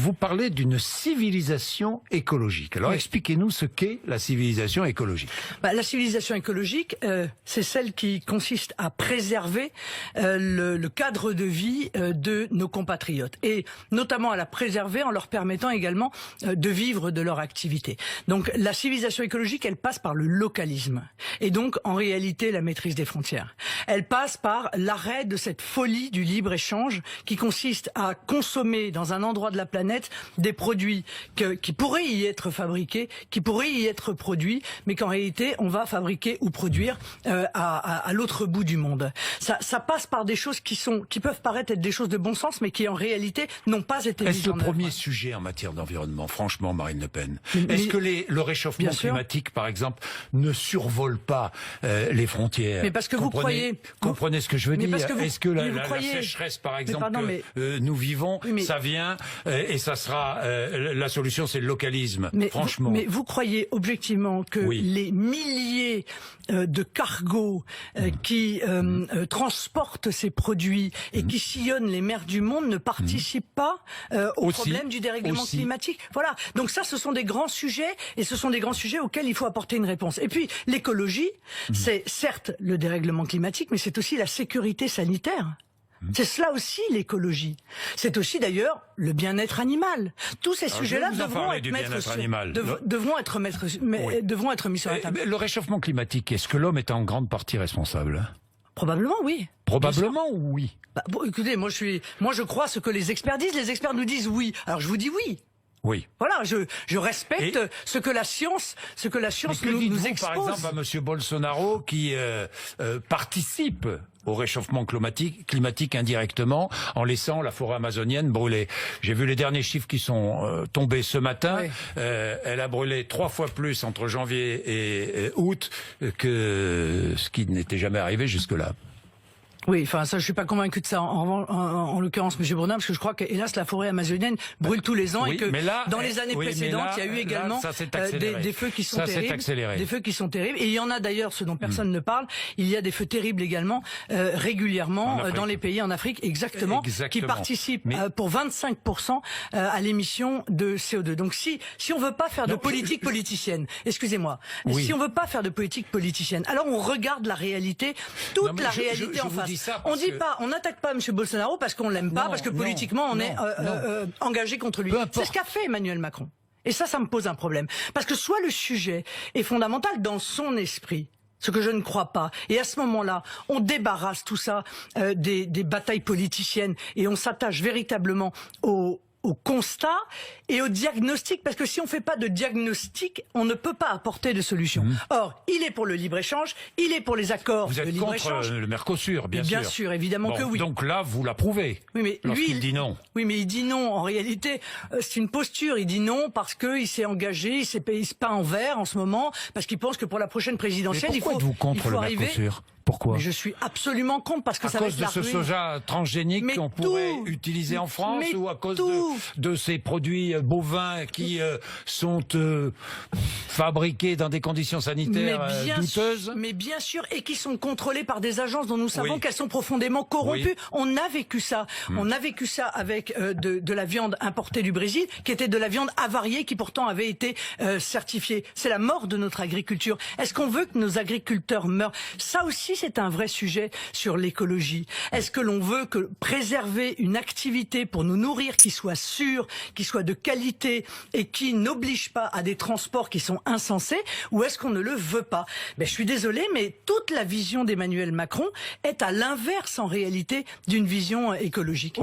vous parlez d'une civilisation écologique. Alors expliquez-nous ce qu'est la civilisation écologique. La civilisation écologique, c'est celle qui consiste à préserver le cadre de vie de nos compatriotes, et notamment à la préserver en leur permettant également de vivre de leur activité. Donc la civilisation écologique, elle passe par le localisme, et donc en réalité la maîtrise des frontières. Elle passe par l'arrêt de cette folie du libre-échange qui consiste à consommer dans un endroit de la planète des produits qui pourraient y être fabriqués, qui pourraient y être produits, mais qu'en réalité on va fabriquer ou produire à l'autre bout du monde. Ça passe par des choses qui peuvent paraître être des choses de bon sens, mais qui en réalité n'ont pas été mises en œuvre. Est-ce le premier sujet en matière d'environnement, franchement, Marine Le Pen? Est-ce que le réchauffement climatique, par exemple, ne survole pas les frontières? Mais parce que comprenez ce que je veux dire. Est-ce que la croyez... sécheresse, par exemple, nous vivons, ça vient et ça sera la solution, c'est le localisme. Franchement. Mais vous croyez objectivement que les milliers de cargos qui transportent ces produits et qui sillonnent les mers du monde ne participent pas au problème du dérèglement climatique? Voilà. Donc ça, ce sont des grands sujets, et ce sont des grands sujets auxquels il faut apporter une réponse. Et puis l'écologie, c'est certes le dérèglement climatique, mais c'est aussi la sécurité sanitaire. C'est cela aussi l'écologie. C'est aussi d'ailleurs le bien-être animal. Tous ces sujets-là devront être mis sur la table. Le réchauffement climatique, est-ce que l'homme est en grande partie responsable? Probablement oui. Probablement ou oui? Écoutez, moi je crois ce que les experts disent. Les experts nous disent oui. Alors je vous dis oui. Oui. Voilà, je respecte ce que la science nous expose. Par exemple, à Monsieur Bolsonaro qui participe au réchauffement climatique indirectement en laissant la forêt amazonienne brûler. J'ai vu les derniers chiffres qui sont tombés ce matin. Elle a brûlé 3 fois plus entre janvier et août que ce qui n'était jamais arrivé jusque-là. Oui, enfin ça, je suis pas convaincu de ça en l'occurrence, Monsieur Bourdin, parce que je crois que hélas la forêt amazonienne brûle tous les ans et que dans les années précédentes, il y a eu également des feux qui sont terribles, des feux qui sont terribles. Et il y en a d'ailleurs, ce dont personne ne parle, il y a des feux terribles également régulièrement dans les pays en Afrique, exactement. Qui participent pour 25% à l'émission de CO2. Donc si on veut pas faire de politique politicienne, excusez-moi, si on veut pas faire de politique politicienne, alors on regarde la réalité, toute la réalité en face. On n'attaque pas M. Bolsonaro parce qu'on l'aime pas, parce que politiquement on est engagé contre lui. C'est ce qu'a fait Emmanuel Macron. Et ça me pose un problème. Parce que soit le sujet est fondamental dans son esprit, ce que je ne crois pas, et à ce moment-là, on débarrasse tout ça des batailles politiciennes et on s'attache véritablement au constat et au diagnostic, parce que si on fait pas de diagnostic, on ne peut pas apporter de solution. Or, il est pour le libre-échange, il est pour les accords de libre-échange. Vous êtes contre le Mercosur, bien sûr. Bien sûr, évidemment que oui. Donc là, vous l'approuvez. Oui, mais lorsqu'il dit non. Oui, mais il dit non. En réalité, c'est une posture. Il dit non parce qu'il s'est engagé, il s'est peint en vert en ce moment, parce qu'il pense que pour la prochaine présidentielle, il faut arriver. Pourquoi êtes-vous contre le Mercosur? Pourquoi? Mais je suis absolument contre, parce que ça va être la ruine. À cause de ce soja transgénique qu'on pourrait utiliser en France, ou à cause de ces produits bovins qui sont fabriqués dans des conditions sanitaires douteuses? Mais bien sûr, et qui sont contrôlés par des agences dont nous savons qu'elles sont profondément corrompues. On a vécu ça. On a vécu ça avec de la viande importée du Brésil, qui était de la viande avariée, qui pourtant avait été certifiée. C'est la mort de notre agriculture. Est-ce qu'on veut que nos agriculteurs meurent? Ça aussi, c'est un vrai sujet sur l'écologie. Est-ce que l'on veut préserver une activité pour nous nourrir qui soit sûre, qui soit de qualité et qui n'oblige pas à des transports qui sont insensés, ou est-ce qu'on ne le veut pas? Je suis désolé, mais toute la vision d'Emmanuel Macron est à l'inverse en réalité d'une vision écologique.